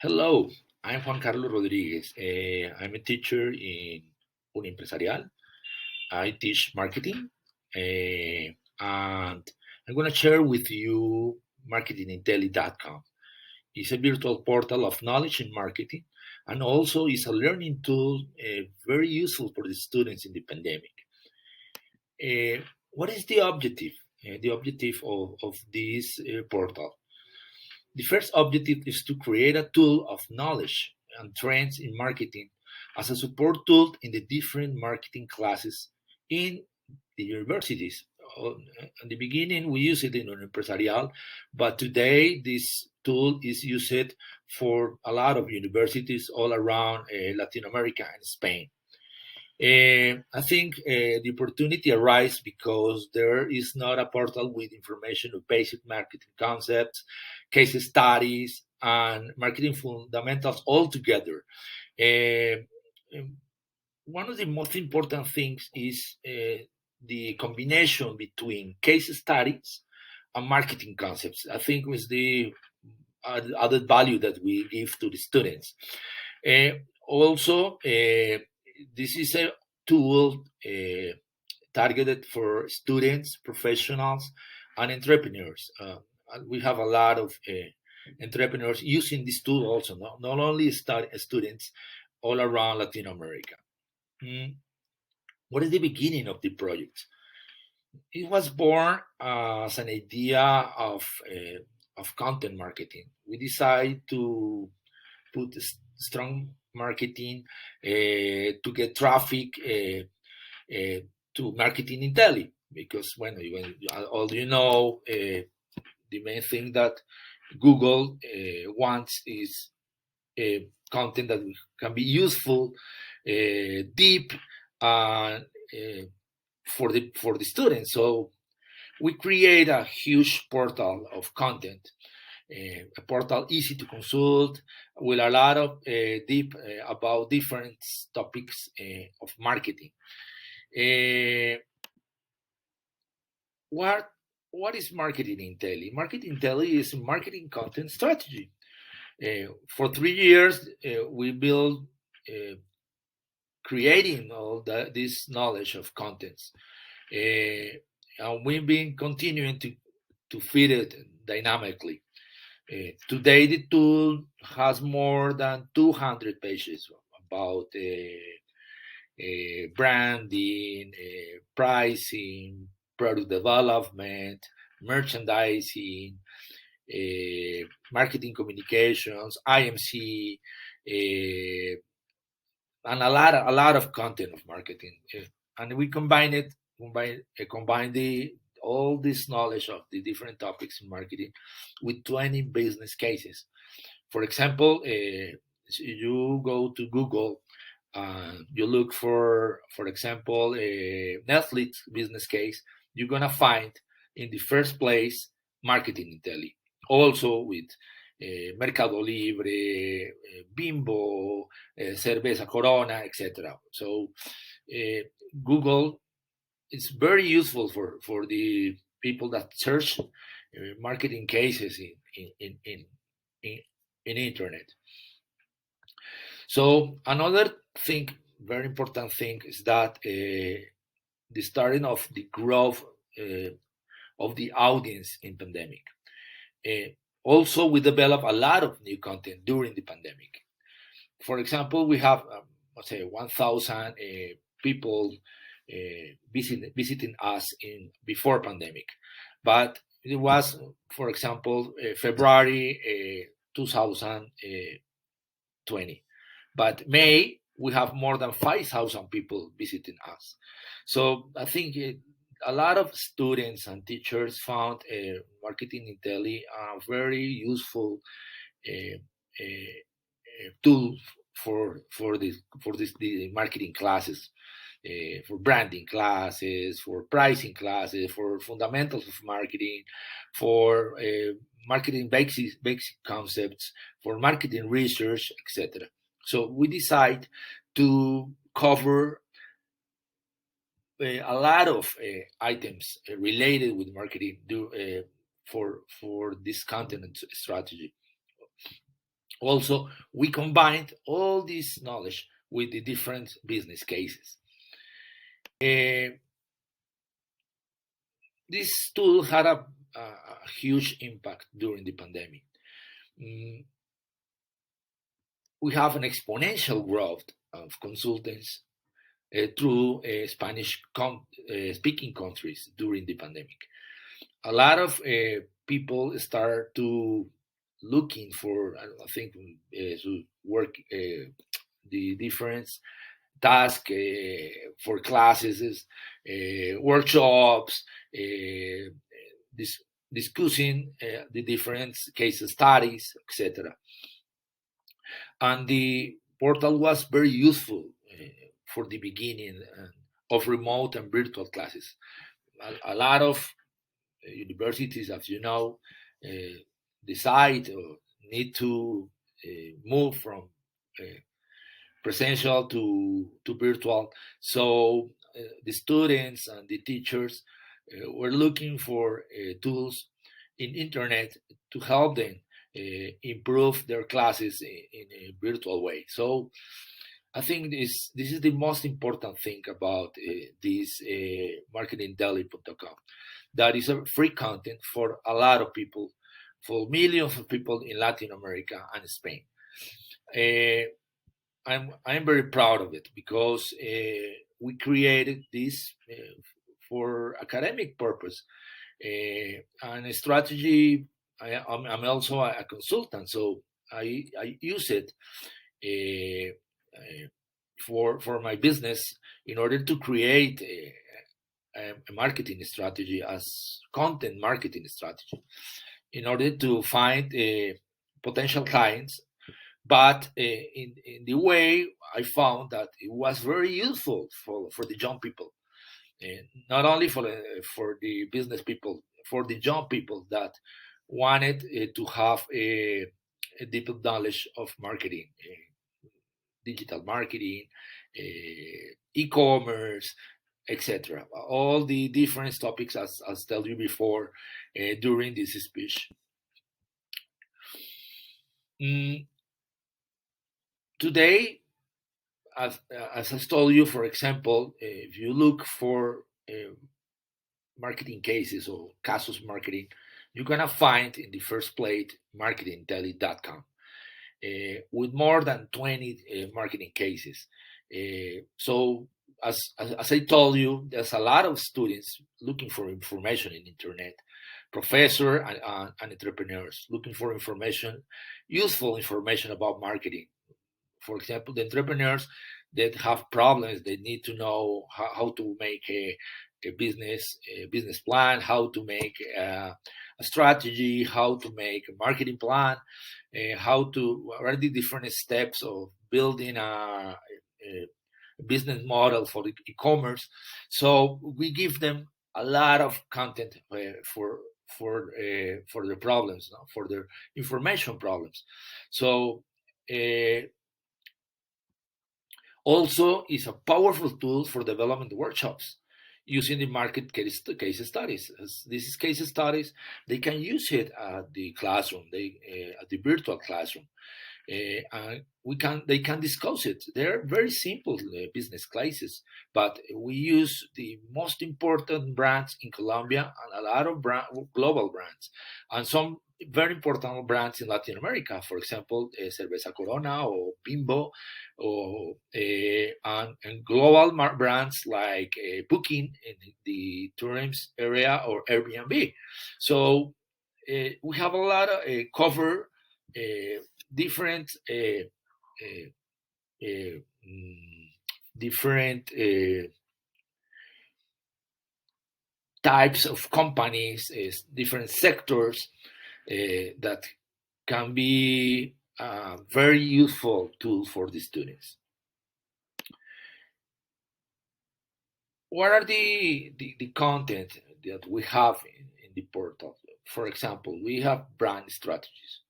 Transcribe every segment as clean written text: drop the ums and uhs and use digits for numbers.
Hello, I'm Juan Carlos Rodriguez. I'm a teacher in Empresarial. I teach marketing, and I'm going to share with you marketingintelli.com. It's a virtual portal of knowledge in marketing, and also is a learning tool very useful for the students in the pandemic. What is the objective? The objective of this portal. The first objective is to create a tool of knowledge and trends in marketing as a support tool in the different marketing classes in the universities. In the beginning, we used it in an empresarial, but today this tool is used for a lot of universities all around Latin America and Spain. I think the opportunity arises because there is not a portal with information of basic marketing concepts, case studies, and marketing fundamentals all together. Uh, um, One of the most important things is the combination between case studies and marketing concepts. I think was the added value that we give to the students. Also, this is a tool targeted for students, professionals, and entrepreneurs. We have a lot of entrepreneurs using this tool also, not only students all around Latin America. Mm. What is the beginning of the project? It was born as an idea of content marketing. We decided to put strong marketing to get traffic to marketing Intelli because when all you know, the main thing that Google wants is content that can be useful, deep, and for the students. So we create a huge portal of content, a portal easy to consult with a lot of deep about different topics of marketing. Uh, what what is marketing Intelli? Marketing Intelli is marketing content strategy. For 3 years, we built creating all this knowledge of contents. And we've been continuing to feed it dynamically. Today, the tool has more than 200 pages about branding, pricing, product development, merchandising, marketing communications, IMC, and a lot of content of marketing. And we combine the all this knowledge of the different topics in marketing with 20 business cases. For example, you go to Google, you look for example, a Netflix business case, you're gonna find in the first place marketing Intelli. Also with Mercado Libre, Bimbo, Cerveza Corona, etc. So Google is very useful for the people that search marketing cases in, in internet. So another thing, very important thing, is that the starting of the growth of the audience in pandemic. Also, we develop a lot of new content during the pandemic. For example, we have let's say 1,000 people visiting us in before pandemic, but it was, for example, February 2020. But May, we have more than 5,000 people visiting us. So I think a lot of students and teachers found Marketing Intelli a very useful tool for the marketing classes, for branding classes, for pricing classes, for fundamentals of marketing, for marketing basic concepts, for marketing research, etc. So we decide to cover a lot of items related with marketing for this content strategy. Also, we combined all this knowledge with the different business cases. Uh, this tool had a huge impact during the pandemic. Mm, we have an exponential growth of consultants through Spanish speaking countries during the pandemic. A lot of people start to looking for, I think, to work the different tasks for classes, workshops, dis- discussing the different case studies, etc. And the portal was very useful for the beginning of remote and virtual classes. A lot of universities, as you know, decide or need to move from presential to virtual. So the students and the teachers were looking for tools in internet to help them improve their classes in a virtual way. So I think this is the most important thing about this marketingintelli.com. That is a free content for a lot of people, for millions of people in Latin America and Spain. Uh, I'm very proud of it because we created this for academic purpose and a strategy. I'm also a consultant, so I use it uh, for my business in order to create a marketing strategy as content marketing strategy in order to find potential clients. But in the way I found that it was very useful for the young people, not only for the business people, for the young people that wanted to have a deeper knowledge of marketing, digital marketing, e-commerce, etc. All the different topics, as told you before during this speech. Mm, today, as I told you, for example, if you look for marketing cases or casus marketing, you're gonna find in the first plate marketingintelli.com with more than 20 marketing cases. So as I told you, there's a lot of students looking for information in internet, professor and entrepreneurs looking for information, useful information about marketing. For example, the entrepreneurs that have problems, they need to know how to make a business plan, how to make a strategy, how to make a marketing plan, what are the different steps of building a business model for e-commerce. So we give them a lot of content for their problems, no? For their information problems. So also is a powerful tool for development workshops using the market case studies. As this is case studies, they can use it at the classroom, at the virtual classroom. They can discuss it. They're very simple business cases, but we use the most important brands in Colombia and a lot of global brands, and some very important brands in Latin America. For example, Cerveza Corona or Bimbo, or and global brands like Booking in the tourism area or Airbnb. So we have a lot of cover different uh, uh, mm, different types of companies, different sectors that can be a very useful tool for the students. What are the content that we have in the portal? For example, we have brand strategies.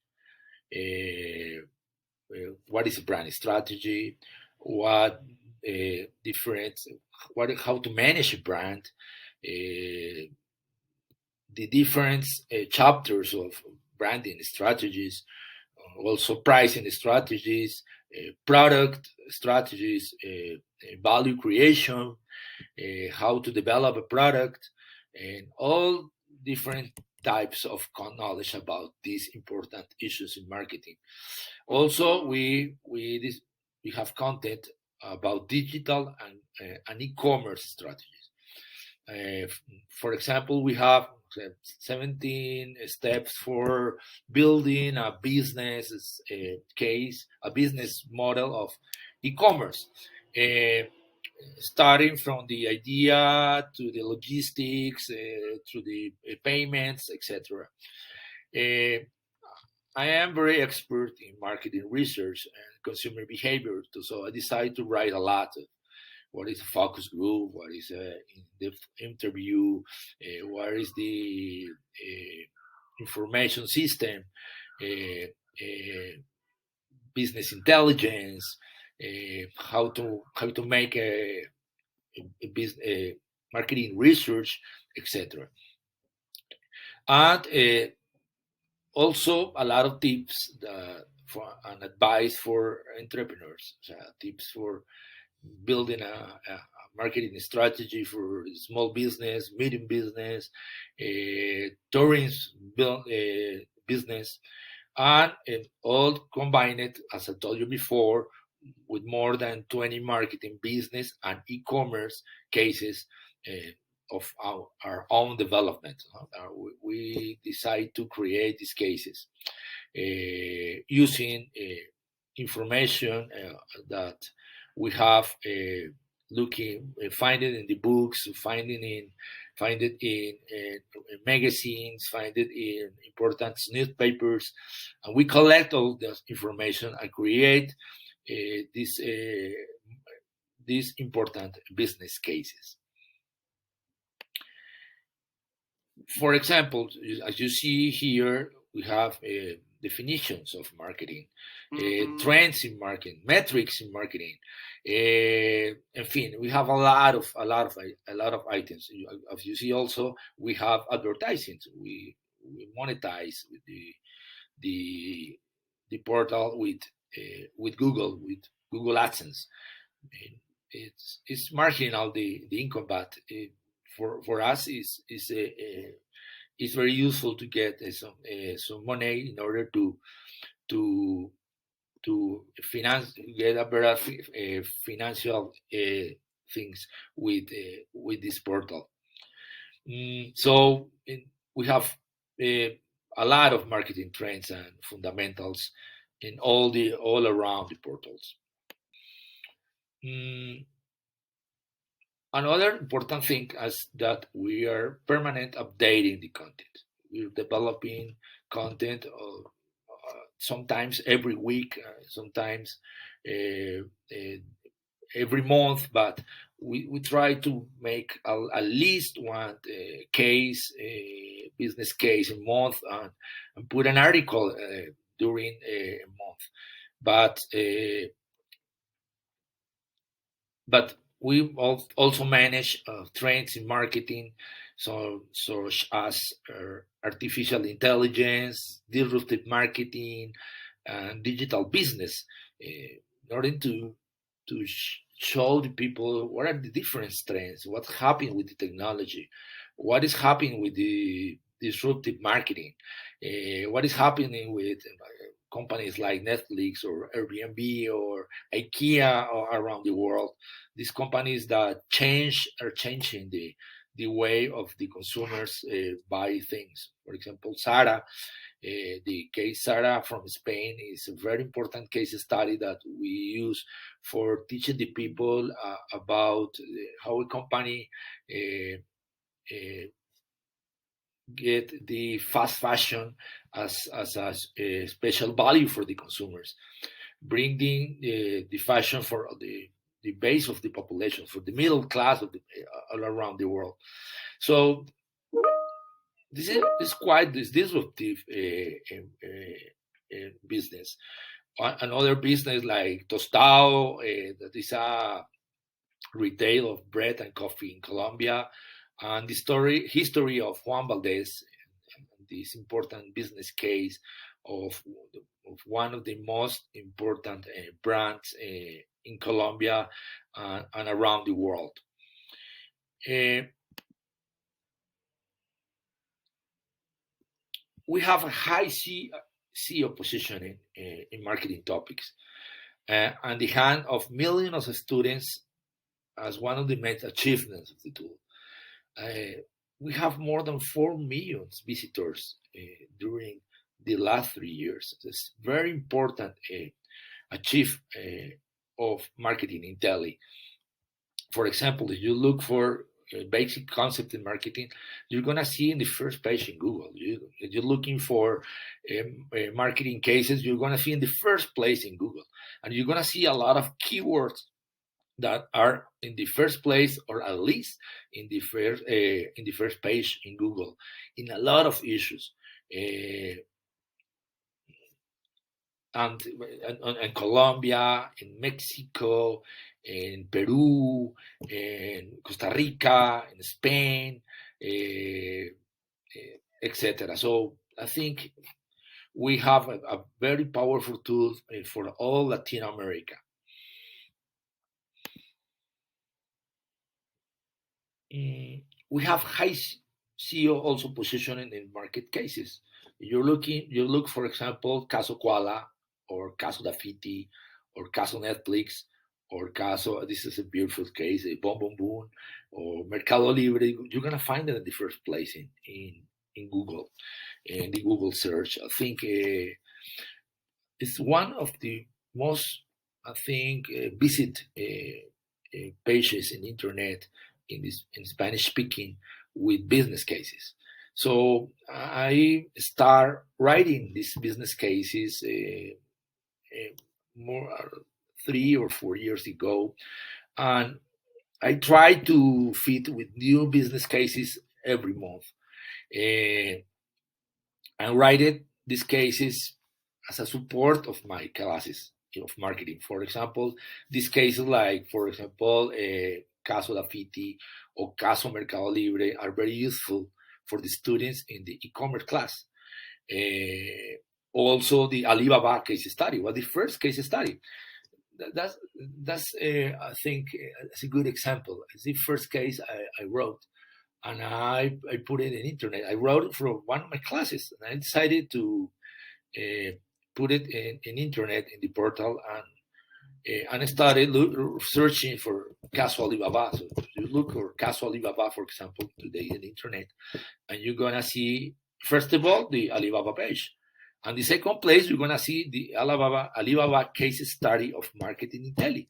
What is a brand strategy? What different? How to manage a brand? The different chapters of branding strategies, also pricing strategies, product strategies, value creation, how to develop a product, and all different types of knowledge about these important issues in marketing. Also, we have content about digital and e-commerce strategies. For example, we have 17 steps for building a business case, a business model of e-commerce. Starting from the idea to the logistics, to the payments, etc. I am very expert in marketing research and consumer behavior, so I decided to write a lot of what is a focus group, what is a the interview, what is the information system, business intelligence, how to make a business marketing research, etc. And also a lot of tips for and advice for entrepreneurs, tips for building a marketing strategy for small business, medium business, tourism business, and all combined, as I told you before, with more than 20 marketing, business, and e-commerce cases of our own development. We decide to create these cases using information that we have find it in the books, find it in magazines, find it in important newspapers, and we collect all this information and create these important business cases. For example, as you see here, we have definitions of marketing, trends in marketing, metrics in marketing. En fin, we have a lot of items. As you see, also we have advertising. We monetize with the portal with Google AdSense. It's marginal the income, but for us is it's very useful to get some money in order to finance, get a better financial things with this portal. So we have a lot of marketing trends and fundamentals in all around the portals. Another important thing is that we are permanent updating the content. We're developing content sometimes every week, sometimes every month, but we try to make at least one business case a month, and put an article during a month. But we also manage trends in marketing, such as artificial intelligence, disruptive marketing, and digital business, in order to show the people what are the different trends, what's happening with the technology, what is happening with the disruptive marketing, what is happening with companies like Netflix or Airbnb or IKEA around the world. These companies that are changing the way of the consumers buy things. For example, Zara, the case Zara from Spain is a very important case study that we use for teaching the people about how a company get the fast fashion as a special value for the consumers, bringing the fashion for the base of the population, for the middle class all around the world. So this is quite this disruptive business. Another business like Tostado, that is a retail of bread and coffee in Colombia, and the history of Juan Valdez, this important business case of, of one of the most important brands in Colombia and around the world. Uh, we have a high CEO position in marketing topics, and the hand of millions of students as one of the main achievements of the tool. Uh, we have more than 4 million visitors during the last 3 years. It's very important achieve of marketing Intelli. For example, if you look for a basic concept in marketing, you're gonna see in the first page in Google. If you're looking for marketing cases, you're gonna see in the first place in Google, and you're gonna see a lot of keywords that are in the first place, or at least in the first page in Google, in a lot of issues. And Colombia, in Mexico, in Peru, in Costa Rica, in Spain, etc. So I think we have a very powerful tool for all Latin America. We have high CEO also positioning in market cases. You look, for example, Caso Koala or Caso Dafiti or Caso Netflix or Caso, this is a beautiful case, Bon Bon Boon or Mercado Libre. You're gonna find it in the first place in Google, in the Google search. I think it's one of the most, I think, visit pages in internet in Spanish speaking with business cases. So I start writing these business cases more 3 or 4 years ago, and I try to fit with new business cases every month, and write it these cases as a support of my classes of marketing. For example, these cases like, for example, Caso Dafiti or Caso Mercado Libre are very useful for the students in the e-commerce class. Also, the Alibaba case study was the first case study. That's I think it's a good example. It's the first case I wrote, and I put it in internet. I wrote it for one of my classes, and I decided to put it in internet in the portal, and I started searching for Caso Alibaba. So you look for Caso Alibaba, for example, today in the internet, and you're gonna see, first of all, the Alibaba page. And the second place, you're gonna see the Alibaba case study of marketing Intelli.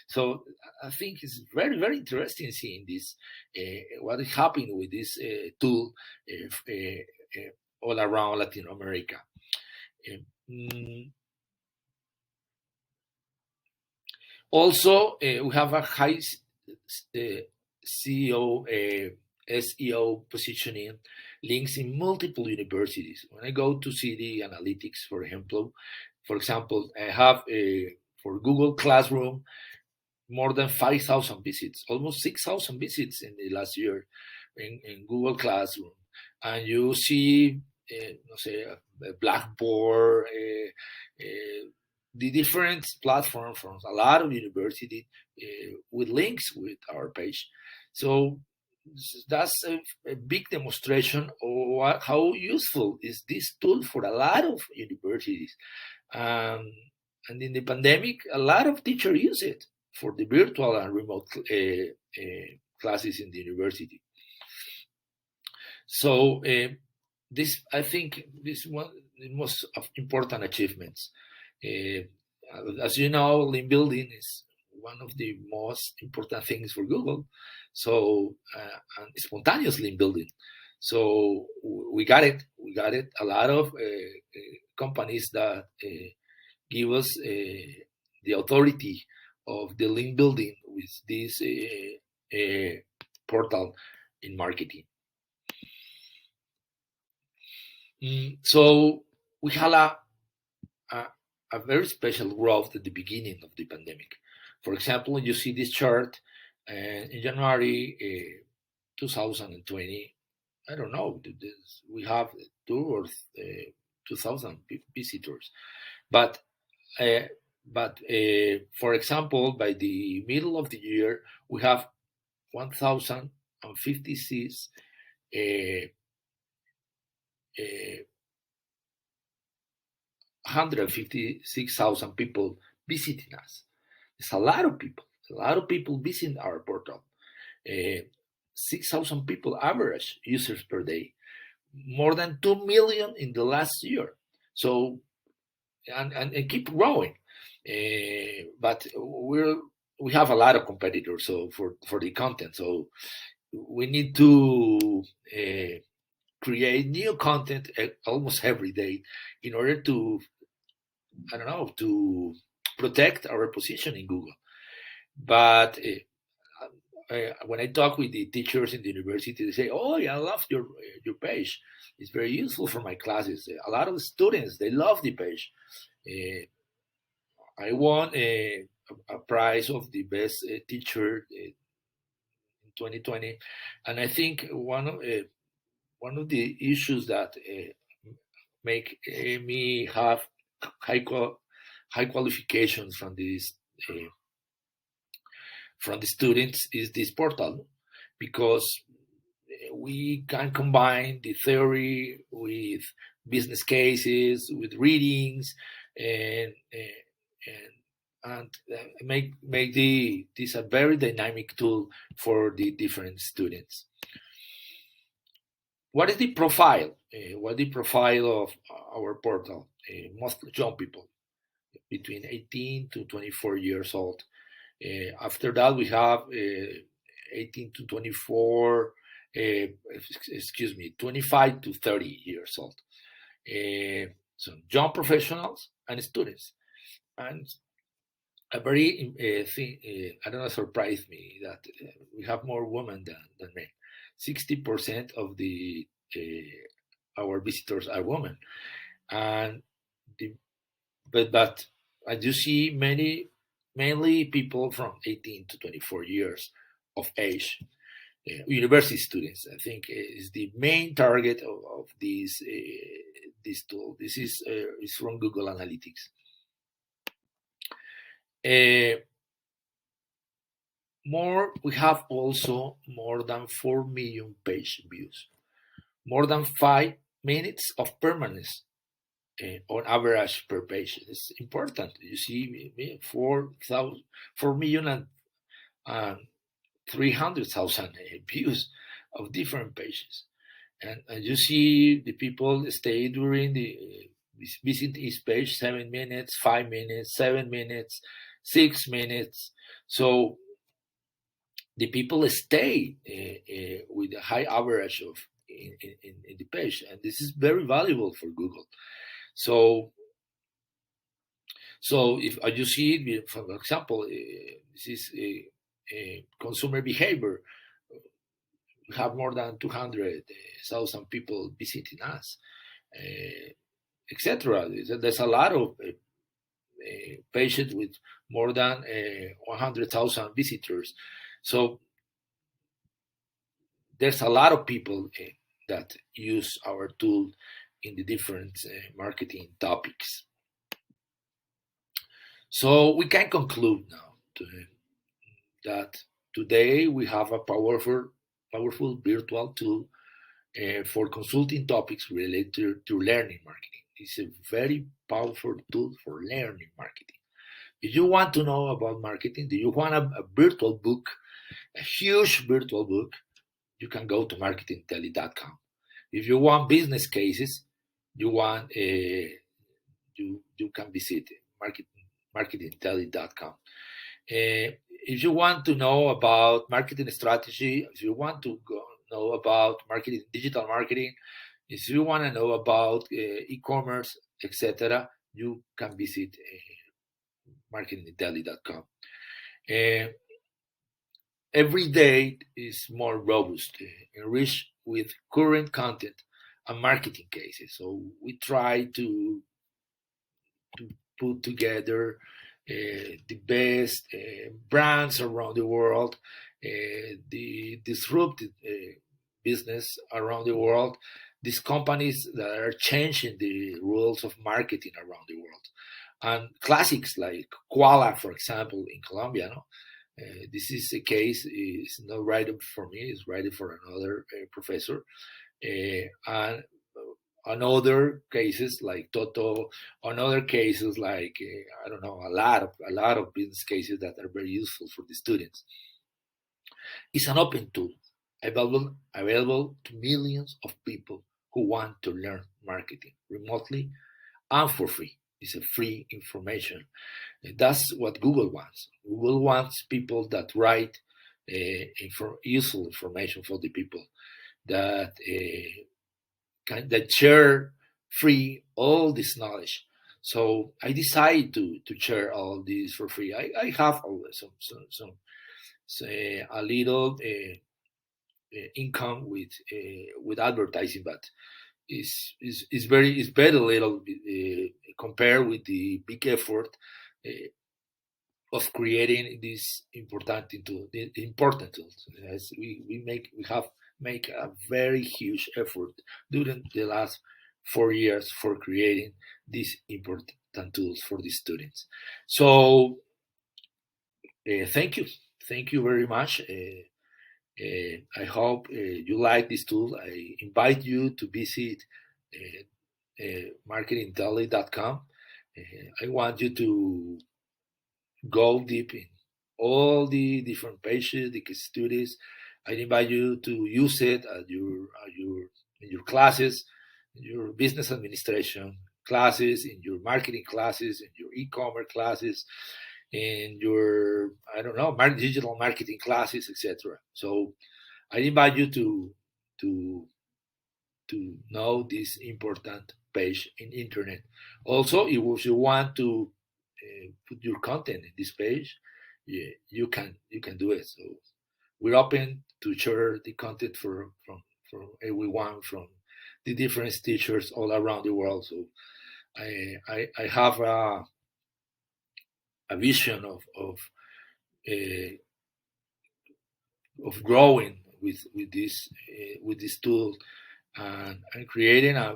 So I think it's very, very interesting seeing this, what is happening with this tool all around Latin America. Um, Also, we have a high CEO, SEO positioning links in multiple universities. When I go to see the analytics, for example, I have for Google Classroom more than 5,000 visits, almost 6,000 visits in the last year in Google Classroom, and you see, say, a Blackboard. The different platforms from a lot of universities with links with our page. So that's a big demonstration of how useful is this tool for a lot of universities. And in the pandemic, a lot of teachers use it for the virtual and remote classes in the university. So this, I think, this one the most important achievements. Uh, as you know, link building is one of the most important things for Google. So and spontaneous link building. So we got it. We got it. A lot of companies that give us the authority of the link building with this portal in marketing. So we had a, a very special growth at the beginning of the pandemic. For example, you see this chart in January 2020. I don't know. We have 2,000 visitors. But uh, for example, by the middle of the year, we have 1,056 uh, uh, 156,000 people visiting us. It's a lot of people. A lot of people visiting our portal. 6,000 people average users per day. More than 2 million in the last year. So and keep growing. But we have a lot of competitors. So for the content, so we need to create new content almost every day in order to, I don't know, to protect our position in Google. But when I talk with the teachers in the university, they say, "Oh, yeah, I love your page. It's very useful for my classes." A lot of students, they love the page. Uh, I won a prize of the best teacher in 2020, and I think one of the issues that make me have high high qualifications uh, from the students is this portal, because we can combine the theory with business cases, with readings, and make this a very dynamic tool for the different students. What is the profile? What is the profile of our portal? Most young people between 18 to 24 years old. After that, we have 18 to 24, excuse me, 25 to 30 years old. So young professionals and students. And a very thing, I don't know, surprised me that we have more women than men. 60% of the our visitors are women, and the, but as you see, mainly people from 18 to 24 years of age, university students. I think is the main target of this tool. This is from Google Analytics. We have also more than 4 million page views, more than 5 minutes of permanence on average per page. It's important. You see, 4 million and 300,000 views of different pages. And you see the people stay during the visit each page 7 minutes, 5 minutes, 7 minutes, 6 minutes. So the people stay with a high average of in the page, and this is very valuable for Google. So if you see, for example, this is consumer behavior. We have more than 200,000 people visiting us, etc. There's a lot of pages with more than 100,000 visitors. So there's a lot of people that use our tool in the different marketing topics. So we can conclude now that today we have a powerful virtual tool for consulting topics related to learning marketing. It's a very powerful tool for learning marketing. If you want to know about marketing, do you want a virtual book, a huge virtual book, you can go to marketingintelli.com. If you want business cases, you can visit marketingintelli.com. If you want to know about marketing strategy, if you want to know about marketing, digital marketing, if you want to know about e-commerce, etc., you can visit marketingintelli.com. Every day is more robust, enriched with current content and marketing cases. So we try to put together the best brands around the world, the disrupted business around the world, these companies that are changing the rules of marketing around the world. And classics like Koala, for example, in Colombia, no? This is a case, it's not written for me, it's written for another professor. And on other cases like Toto, on other cases like I don't know, a lot of business cases that are very useful for the students. It's an open tool available to millions of people who want to learn marketing remotely and for free. It's a free information. That's what Google wants. Google wants people that write useful information for the people that that share free all this knowledge. So I decided to share all this for free. I have some a little income with advertising, but it's very little compared with the big effort of creating this important tools. As we have make a very huge effort during the last 4 years for creating these important tools for the students. So thank you very much. I hope you like this tool. I invite you to visit marketingintelli.com. I want you to go deep in all the different pages, the case studies. I invite you to use it in your classes, in your business administration classes, in your marketing classes, in your e-commerce classes, in your I don't know digital marketing classes, etc. So I invite you to know this important page in internet. Also, if you want to put your content in this page, you can do it. So we're open to share the content from everyone, from the different teachers all around the world. So I have a vision uh, of growing with this tool and creating a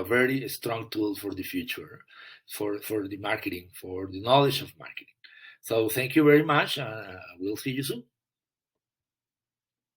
very strong tool for the future, for the marketing, for the knowledge of marketing. So thank you very much. We'll see you soon.